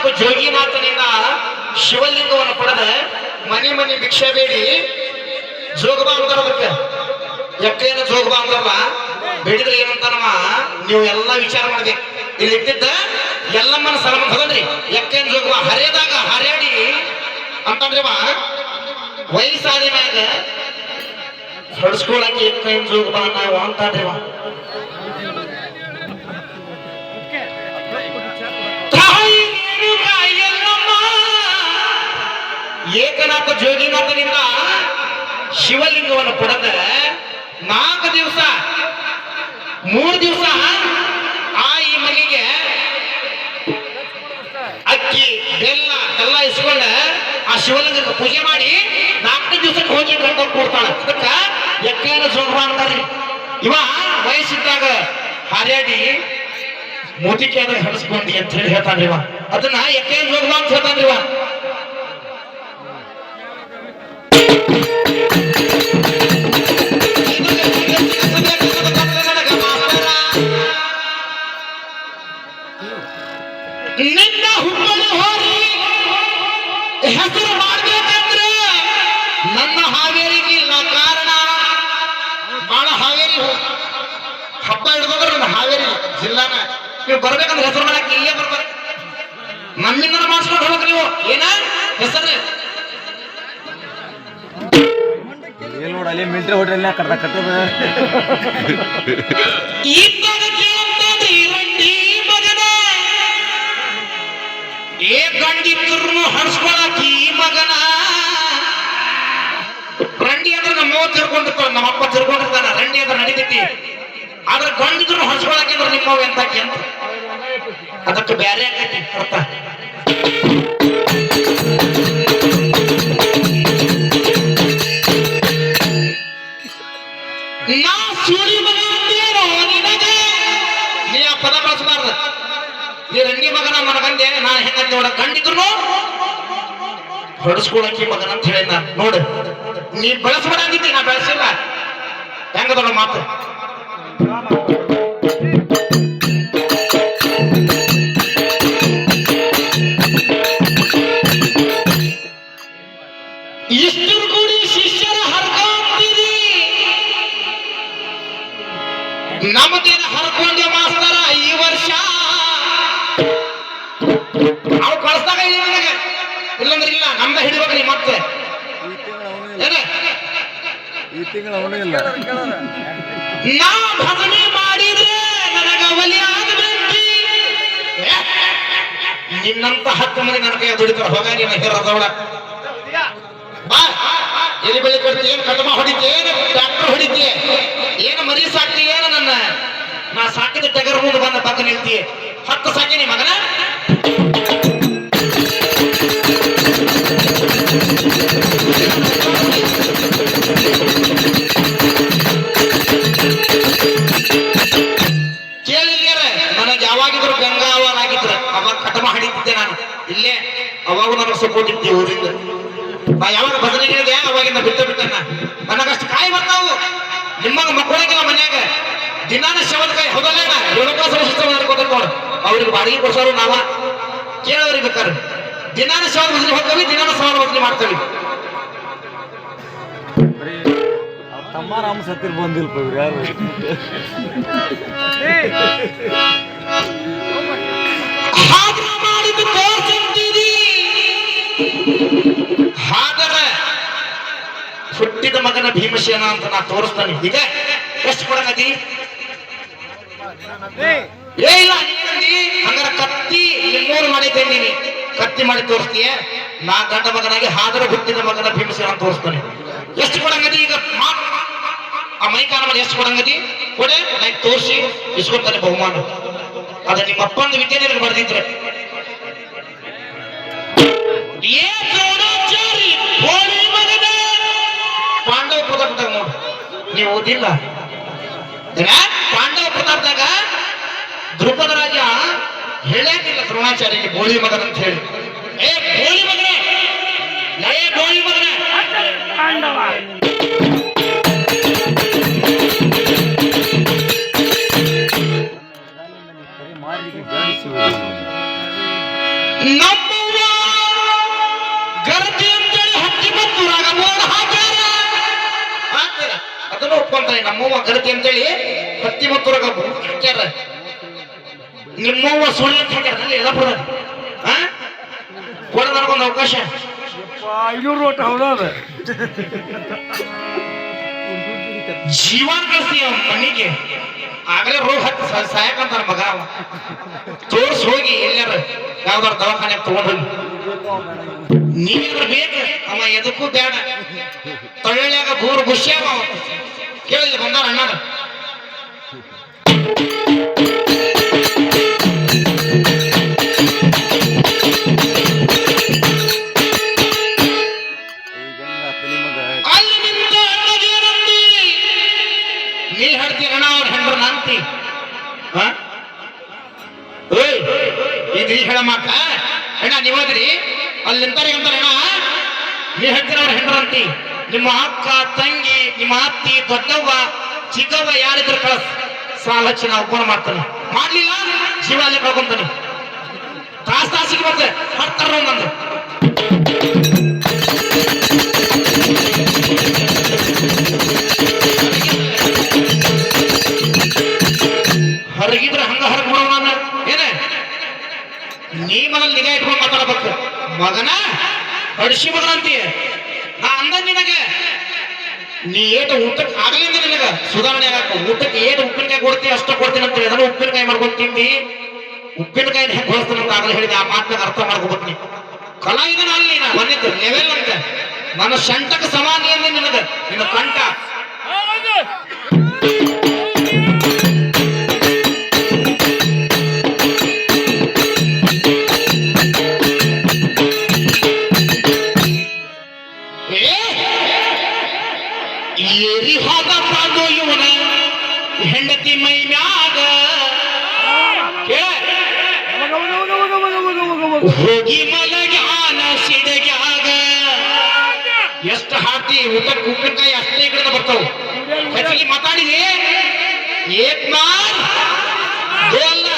ಏಕನಾಥ ಜೋಗಿನಾಥನಿಂದ ಶಿವಲಿಂಗವನ್ನು ಪಡೆದ ಮನೆ ಮನೆ ಭಿಕ್ಷೆ ಬೇಡಿ ಜೋಗಬಾ ಅಂತಾರದಕ್ಕೆ ಎಕ್ಕೇನ ಜೋಗಬಾ ಅಂತಾರಲ್ಲ ಬೇಡಿದ್ರೆ ಏನಂತಾನಮ್ಮ ನೀವು ಎಲ್ಲ ವಿಚಾರ ಮಾಡಿದೆ ಇಲ್ಲಿ ಇಟ್ಟಿದ್ದ ಎಲ್ಲಮ್ಮನ ಸಲಮಂತ ಅದನ್ರಿ ಎಕ್ಕೇನ್ ಜೋಗಬಾ ಹರಿಯದಾಗ ಹರಿಯಾಡಿ ಅಂತಂದ್ರಿವ ವಯಸ್ಸಾದ ಮ್ಯಾಗ ಹೊಡ್ಸ್ಕೊಳಕ್ಕೆ ಎಕ್ಕೇನ್ ಜೋಗಬಾ ನಾವು ಅಂತಂದ್ರಿವ ಏಕನಾಥ ಜೋಗಿನಾಥನಿಂದ ಶಿವಲಿಂಗವನ್ನು ಪಡೆದ 4 ದಿವಸ 3 ದಿವಸ ಈ ಮನೆಗೆ ಅಕ್ಕಿ ಬೆಲ್ಲ ಎಲ್ಲ ಇಸ್ಕೊಂಡ ಆ ಶಿವಲಿಂಗಕ್ಕೆ ಪೂಜೆ ಮಾಡಿ 4 ದಿವಸಕ್ಕೆ ಹೋಗಿ ಕರ್ಕೊಂಡು ಕೊಡ್ತಾಳ ಅದಕ್ಕ ಎಕ್ಕೇನ ಜೋಗಬಾ ಅಂತಾರ್ರಿ ಇವ ವಯಸ್ಸಿದ್ದಾಗ ಹಾರ್ಯಾಡಿ ಮೋತಿಕೆಯಾದಾಗ ಹರಿಸ್ಕೊಂಡಿ ಅಂತ ಹೇಳಿ ಹೇಳ್ತಾನ್ರಿವ ಅದನ್ನ ಎಕ್ಕೇನ ಜೋಗಬಾ ಅಂತ ಹೇಳ್ತಾನ್ರಿವ ನಿನ್ನ ಹುಬ್ಬಳ್ಳಿ ಹೋರಿ ಹೆಸರು ಮಾಡ್ಬೇಕಂದ್ರೆ ನನ್ನ ಹಾವೇರಿಗೆ ಇಲ್ಲ ಕಾರಣ ಬಹಳ ಹಾವೇರಿ ಹಬ್ಬ ಹಿಡಿದ್ರೆ ನನ್ನ ಹಾವೇರಿ ಜಿಲ್ಲಾನ ನೀವು ಬರ್ಬೇಕಂದ್ರೆ ಹೆಸರು ಮಾಡಕ್ಕೆ ಇಲ್ಲೇ ಬರ್ತಾರೆ ನಮ್ಮಿಂದ ಮಾಡಿಸ್ಕೊಂಡು ಹೋಗ್ಬೇಕು ನೀವು ಏನ ಹೆಸರು ನೋಡ ಅಲ್ಲಿ ಮಿಲ್ಟ್ರಿ ಹೋಟೆಲ್ ಕಟ್ಟದ ಗಂಡಿದ್ರು ಹಡ್ಸ್ಕೊಳಕಿ ಮಗನ ರಂಡಿ ಅಂದ್ರೆ ನಮ್ಮ ತಿರ್ಕೊಂಡಿರ್ತಾವ ನಮ್ಮಪ್ಪ ತಿರ್ಕೊಂಡಿರ್ತಾನ ರಂಡಿ ಅಂದ್ರೆ ನಡೀತೈತಿ ಆದ್ರೆ ಗಂಡಿದ್ರು ಹಡ್ಸ್ಕೊಳಕಿ ಅಂದ್ರೆ ನಿಮ್ಮವ್ ಎಂತಾಕಿ ಅಂತ ಅದಕ್ಕೆ ಬೇರೆ ಆಗೈತಿ ಅರ್ಥ ನಾ ಸೂರಿ ಮಗ ಅಂತೀರೋ ನಿನಗೆ ನೀ ಆ ಪದ ಬಳಸಬಾರ್ದು ನೀ ರಂಡಿ ಮಗನ ಮನಗಂದೆ ನಾನು ಹೆಂಗಂತ ನೋಡ ಗಂಡಿದ್ರು ಹೊಡಸ್ಕೊಳಕಿ ಮಗನ ಅಂತ ಹೇಳಿ ನಾನು ನೋಡು ನೀ ಬಳಸಬೇಡ ಅಂದಿದ್ದಿ ನಾ ಬೆಳೆಸಿಲ್ಲ ಹೆಂಗದೊಳ ಮಾತು ಇಷ್ಟು ಕೂಡಿ ಶಿಷ್ಯರ ಹರ್ಕೊಂತೀರಿ ನಮ್ಮದೇನ ಹರ್ಕೊಂಡೆ ಮಾಸ್ತರ ಈ ವರ್ಷ ನಾವು ಕಳಿಸ್ದಾಗ ನನಗೆ ಇಲ್ಲಂದ್ರೆ ಇಲ್ಲ ನಮ್ದ ಹಿಡಿಬೇಕು ನೀ ಮತ್ತೆ ಏನ ಈ ತಿಂಗಳ ಅವನಿಲ್ಲ ನಾ ಭಜನೆ ಮಾಡಿದ್ರೆ ನನಗ ಒಲಿ ಆಗಬೇಕು ನಿನ್ನಂತ 10 ಮಂದಿ ನನ್ನ ಕೈ ದುಡಿತಾರೆ ಹೋಗ ನೀನು ಹೇರೋದವಳ ಬಾ ಎಲ್ಲಿ ಬೆಳಿ ಕೊಡ್ತಿ ಏನು ಕಟಮ ಹೊಡಿತಿ ಏನು ಟ್ರ್ಯಾಕ್ಟರ್ ಹೊಡಿತಿ ಏನು ಮರಿ ಸಾಕ್ತಿ ಏನು ನನ್ನ ನಾ ಸಾಕಿದ ಟಗರ್ ಮುಂದೆ ಬಂದ ಪಕ್ಕ ನಿಲ್ತಿ 10 ಸಾಕಿನಿ ಮಗನ ಕೇಳಿಲ್ಯಾರ ನನಗೆ ಯಾವಾಗಿದ್ರು ಗಂಗಾವನಾಗಿದ್ರು ಅವಾಗ ಕಟಮ ಹಿಡಿತಿದ್ದೆ ನಾನು ಇಲ್ಲೇ ಅವಾಗ ನನಗೆ ಸಪೋರ್ಟ್ ಇದ್ದೆ ಊರಿಂದ ನಾ ಯಾವಾಗ ಭಜನೆ ಹೇಳಿದೆ ಅವಾಗಿಂದ ಬಿಟ್ಟೆ ನನಗಷ್ಟು ಕಾಯಿ ಬರ್ತಾವು ನಿಮ್ಮಂಗ ಮಕ್ಕಳಿಗೆಲ್ಲ ಮನ್ಯಾಗ ದಿನಾನ ಶವದ ಕಾಯಿ ಹೋದಲ್ಲೇನ 7 ತಾಸು ಗೊತ್ತ ನೋಡು ಅವ್ರಿಗೆ ಬಾಡಿಗೆ ಕೊಡ್ಸೋರು ನಾವ ಕೇಳೋರಿಗೆ ಬೇಕಾರೆ ದಿನಾನ ಶವದ ಭಜನೆ ಹೋಗ್ತವಿ ದಿನಾನ ಸವಾಲ ಭಜನೆ ಮಾಡ್ತೇವೆ ತಮ್ಮ ರಾಮ ಸತ್ತಿರ್ ಬಂದಿಲ್ಪ ಇವ್ರು ಯಾರು ಮಾಡಿದ್ದು ತೋರಿಸಿದ್ದೀರಿ ಹಾಗರ ಹುಟ್ಟಿದ ಮಗನ ಭೀಮಸೇನ ಅಂತ ನಾ ತೋರಿಸ್ತಾನೆ ಈಗ ಎಷ್ಟು ಕೊಡಕತಿ ಏ ಇಲ್ಲ ಹಂಗಾರ ಕತ್ತಿ ನಿಮ್ಮೂರು ಮಾಡಿದ್ದೇನೆ ನೀನು ಕತ್ತಿ ಮಾಡಿ ತೋರಿಸ್ತೀಯ ನಾ ಗಂಡ ಮಗನಾಗಿ ಹಾದರ ಹುಟ್ಟಿದ ಮಗನ ಭೀಮಸೇನ ಅಂತ ತೋರಿಸ್ತಾನೆ ಎಷ್ಟು ಕೊಡಂಗದಿ ಈಗ ಆ ಮೈಕಾನ ಮಾಡಿ ಎಷ್ಟು ಕೊಡಂಗದಿ ಕೊಡೆ ನಾ ತೋರಿಸಿ ಇಸ್ಕೊಳ್ತಾನೆ ಬಹುಮಾನ ಅದ ನಿಮ್ಮ ಅಪ್ಪಂದ ವಿದ್ಯೆ ನಿನಗೆ ಬರೆದಿದ್ರೆ ಪಾಂಡವ ಪ್ರತಾಪದಾಗ ನೋಡು ನೀವು ಓದಿಲ್ಲ ಪಾಂಡವ ಪ್ರತಾಪದಾಗ ದ್ರುಪದ ರಾಜ ಹೇಳಂಗಿಲ್ಲ ದ್ರೋಣಾಚಾರ್ಯಗೆ ಬೋಳಿ ಮಗನ ಅಂತ ಹೇಳಿ ಏ ಬೋಳಿ ಮಗನ ಏ ಬೋಳಿ ಮಗನ ನಮ್ಮ ಅದನ್ನ ಒಪ್ಕೊಂತಾನೆ. ನಮ್ಮವ್ವ ಗರತಿ ಅಂತೇಳಿ ಹತ್ತಿ ಮತ್ತೂರಾಗ ಹಾಕ್ಯಾರ. ನಿಮ್ಮವ್ವ ಸುಳ್ಳು ಅಂತ ಹಾಕ್ಯಾರ ಅಲ್ಲಿ ಎಲ್ಲಪುರ. ಕೊಡ ನನಗೊಂದು ಅವಕಾಶ. 500 ಓಟ್ ಹೌದದ. ಜೀವನ ಕಳಿಸ್ತೀಯ ಮನೆಗೆ. ಆಗಲೇ ರೋಗ ಹತ್ತಿ ಸಾಯಕಂತಾನ ಮಗ. ತೋರ್ಸ್ ಹೋಗಿ ಎಲ್ಲಾರ ಯಾವ್ದಾರ ದವಾಖಾನೆ ತಗೊಂಡ್ರಿ. ನೀವ್ಯಾರ ಬೇಕು ಅವ ಎದಕ್ಕೂ ಬೇಡ. ತೊಳ್ಳ್ಯಾಗ ಬೂರು ಗುಷ್ಯಾವ ಕೇಳಿಲ್ಲ ಬಂದಾರ ಅಣ್ಣಾರ. ಅಲ್ಲಿ ನಿಂತ ಅಣ್ಣಗೇನಂದಿ ನೀ ಹೇಳ್ತೀರ ಅಣ್ಣ ಅವ್ರ ಹೆಂಡ್ರ ನಂತಿ. ಇದು ಹೇಳ ಮಾತ ಅಣ್ಣ ನೀವದ್ರಿ ಅಲ್ಲಿ ನಿಂತಾರಿ ಅಂತಾರ ಅಣ್ಣ. ನೀ ಹೇಳ್ತೀರ ಅವ್ರ ಹೆಂಡ್ರ ಅಂತಿ. ನಿಮ್ಮ ಅಕ್ಕ ತಂಗಿ ನಿಮ್ಮ ಅತ್ತಿ ದೊಡ್ಡವ್ವ ಚಿಕ್ಕವ್ವ ಯಾರಿದ್ರು ಕಳಸ್ ಸಾಲ ಹಚ್ಚಿ ನಾವು ಉಪನ ಮಾಡ್ತಾನೆ. ಮಾಡ್ಲಿಲ್ಲ ಜೀವ ಅಲ್ಲೇ ಕಳ್ಕೊಂತಾನೆ. ತಾಸಿಗೆ ಮತ್ತೆ ಹರ್ತಾರ ನಂದು. ಹೊರಗಿದ್ರೆ ಹಂಗ ಹೊರಗೆ ಬಿಡೋಣ ನಾನು ಏನೇ. ನೀ ಮನಲ್ಲಿ ನಿಗಾ ಇಟ್ಕೊಂಡು ಮಾತಾಡಬೇಕು. ಮಗನ ಹಡಿಸಿ ಮಗನ ಅಂತೀಯ. ನಾ ಅಂದ ನಿನಗೆ ನೀ ಏಟು ಊಟಕ್ಕೆ ಆಗ್ಲಿಂದ ನಿನಗ ಸುಧಾರಣೆ ಆಗ. ಊಟಕ್ಕೆ ಏಟು ಉಪ್ಪಿನಕಾಯಿ ಕೊಡ್ತೀವಿ ಅಷ್ಟ ಕೊಡ್ತೀನಿ ಅಂತೇಳಿ ಅದನ್ನು ಉಪ್ಪಿನಕಾಯಿ ಮಾಡ್ಕೊಂಡು ತಿಂದಿ. ಉಪ್ಪಿನಕಾಯಿ ಹೆಂಗೆ ಹೊಳಿಸ್ತಾನೆ ಅಂತ ಆಗಲೇ ಹೇಳಿದೆ. ಆ ಮಾತನಾಗ ಅರ್ಥ ಮಾಡ್ಕೋಬೇಕು. ನೀ ಕಲಾವಿದನ ಅಲ್ಲಿ ನಾ ಬಂದಿದ್ದು ಲೆವೆಲ್ ಅಂತ. ನನ್ನ ಶಂಟಕ್ಕೆ ಸಮಾನಿ ಅಂದೆ ನಿನಗ ನಿನ್ನ ಕಂಠ. ಏರಿ ಹೋದ ಪಾದು ಇವನ ಹೆಂಡತಿ ಮೈ ಮ್ಯಾಗ ಹೋಗಿ ಮಲಗ್ಯಾನ ಸಿಡಗ್ಯಾಗ. ಎಷ್ಟು ಹಾಡ್ತಿ ಊಟಕ್ಕೆ ಉಪ್ಪಿನಕಾಯಿ ಅಷ್ಟೇ ಈ ಕಡೆ ಬರ್ತಾವ. ಹೆಚ್ಚಿಗೆ ಮಾತಾಡಿದೆ ಏಕ್ನಾಥ್ ಅಲ್ಲ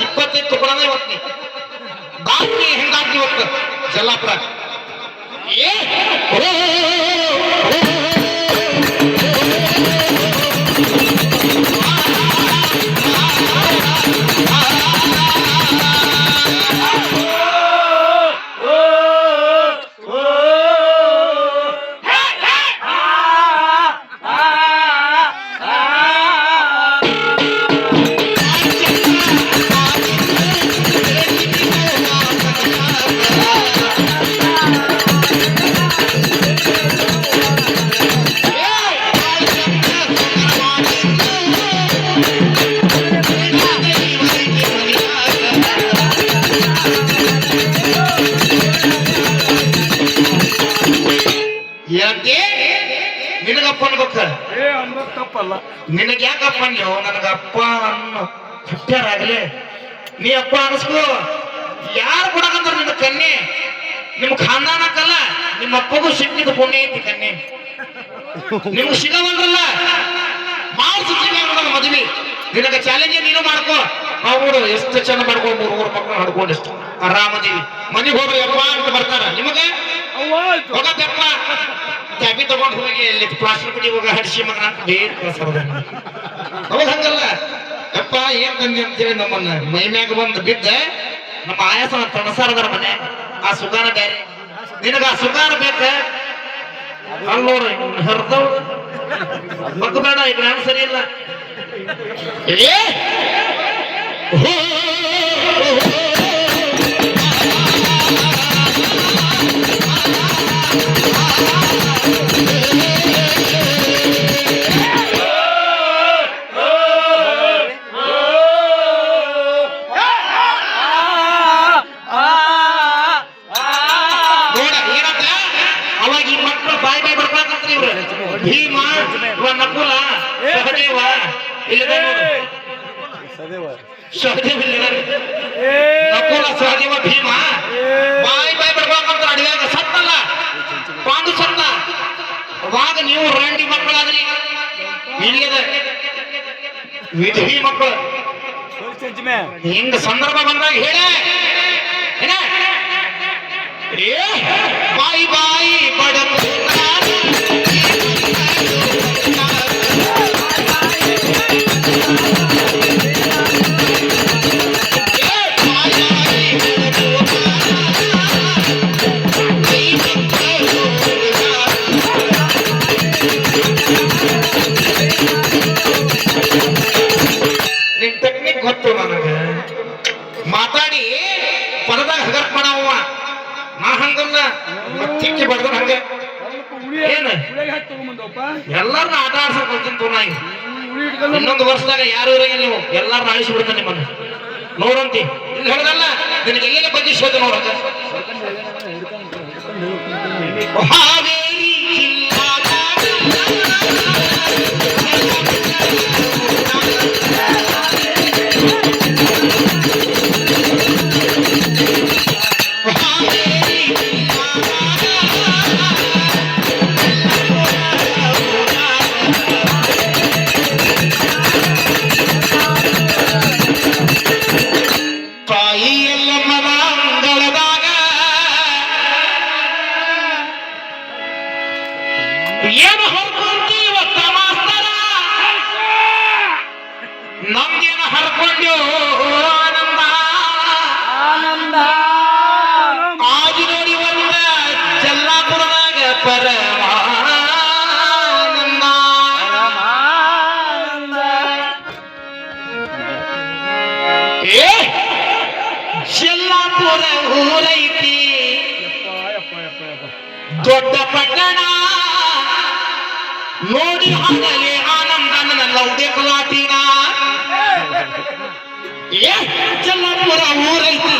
25 ತುಕಡನೇ ಹೋಗ್ತೀನಿ. ಬಾಕಿ ಹೆಂಗಾಗ್ತಿ ಇವತ್ತು ಜಲ್ಲಾಪುರ. ನಿನಗಪ್ಪ ಅನ್ಬೇಕ. ತಪ್ಪಲ್ಲ. ನಿನಗೆ ಯಾಕಪ್ಪ ಅನ್ಯೋ ನನಗಪ್ಪ ಅನ್ನೋ ಹುಟ್ಟ್ಯಾರಾಗಲೇ ನೀ ಅಪ್ಪ ಅನಿಸ್ಕೋ. ಯಾರು ಕೊಡಕಂದ್ರ ನಿನ್ನ ಕನ್ಯೆ ನಿಮ್ ಖಾನ್ದಾನಕ್ಕಲ್ಲ ನಿಮ್ಮ ಅಪ್ಪಗೂ ಸಿಕ್ಕಿದ ಪುಣ್ಯ ಐತಿ ಕನ್ಯೆ. ನಿಮ್ಗೆ ಸಿಗವಲ್ರಲ್ಲ ಮಾಡ್ಸಿದ್ದೀವಿ ಮದುವೆ. ನಿನಗ ಚಾಲೆಂಜ್ ನೀನು ಮಾಡ್ಕೋ. ಅವ್ರು ಎಷ್ಟು ಚಂದ ಮಾಡ್ಕೊ 3 ಮಕ್ಕಳು ಹಡ್ಕೊಂಡು ಎಷ್ಟು ಆರಾಮದೀವಿ. ಮನೆಗೆ ಹೋಗ್ರಿ ಅಪ್ಪ ಅಂತ ಬರ್ತಾರ. ನಿಮಗೆ ಹೋಗಪ್ಪ ಕ್ಯಾಬಿ ತಗೊಂಡು ಹೋಗಿ ಇಲ್ಲಿ ಪ್ಲಾಸ್ಟರ್ ಬಿಡಿ ಹೋಗ ಹಡಿಸಿ ಮಗನ ಅಂತ ಬೇರೆ ಕಳ್ಸೋದ. ಅವಾಗ ಹಂಗಲ್ಲ ಯಪ್ಪ ಏನ್ ತಂದಿ ಅಂತೇಳಿ ನಮ್ಮನ್ನ ಮೈ ಮ್ಯಾಗ ಬಂದು ಬಿದ್ದ ನಮ್ಮ ಆಯಾಸ ತಣಸಾರದಾರ ಮನೆ. ಆ ಸುಖಾನ ಬೇರೆ. ನಿನಗ ಆ ಸುಖಾನ ಬೇಕ ಅಲ್ಲೋರು ಹರ್ದವ್ರು ಬೇಡ. ಈಗ ನಾನು ಸರಿ ಇಲ್ಲ. ಭೀಮ ನಕುಲ ಸಹದೇವ ಸಹದೇವ ನಕುಲ ಸಹದೇವ ಭೀಮ ಬಾಯಿ ಬರ್ಬೇಕಂತ ಅಡಿಯಾಗ ಸತ್ತಲ್ಲ ಪಾಂಡು ಸತ್ತ. ಅವಾಗ ನೀವು ರಂಡಿ ಮಕ್ಕಳಾದ್ರಿ. ಇಲ್ಲದ ವಿಧಿ ಮಕ್ಕಳು ಹಿಂಗ ಸಂದರ್ಭ ಬಂದಾಗ ಹೇಳ ಬಾಯಿ ಬಾಯಿ ಬಡ ಎಲ್ಲಾರನ್ನ ಆಟ ಆಡ್ಸಕ್ ಹೋಗ್ತೀನಿ ತೋನಾಗಿ ಇನ್ನೊಂದು ವರ್ಷದಾಗ ಯಾರು ಇರಂಗ ನೀವು ಎಲ್ಲಾರನ್ನ ಅಳಿಸಿ ಬಿಡ್ತಾನೆ ನಿಮ್ಮನ್ನ ನೋಡಂತಿ ಇಲ್ಲಿ ಹೇಳದಲ್ಲ ನಿನಗೆ ಎಲ್ಲೆಲ್ಲ ಬಗ್ಗೆ ಶೋಧ ನೋಡಕ ಹಾವೇರಿ ಏನು ಹರ್ಕೊಂತೀವ ಮಾಸ್ತರ ನಮ್ಗೇನು ಹರ್ಕೊಂಡ್ಯೋ ಆನಂದ ಆನಂದ ಆಗಿ ನೋಡಿ ಒಂದ ಜಲ್ಲಾಪುರದಾಗ ಪರಮಾನಂದ ಏ ಜಲ್ಲಾಪುರ ಊರೈತಿ ದೊಡ್ಡ ಪಟ್ಟಣ ನೋಡಿ ಹಾಗಲೇ ಆನಂದ ನನ್ನ ಲೌಡೆ ಕಲಾಟಿನ ಜಲ್ಲಾಪುರ ಊರೈತಿ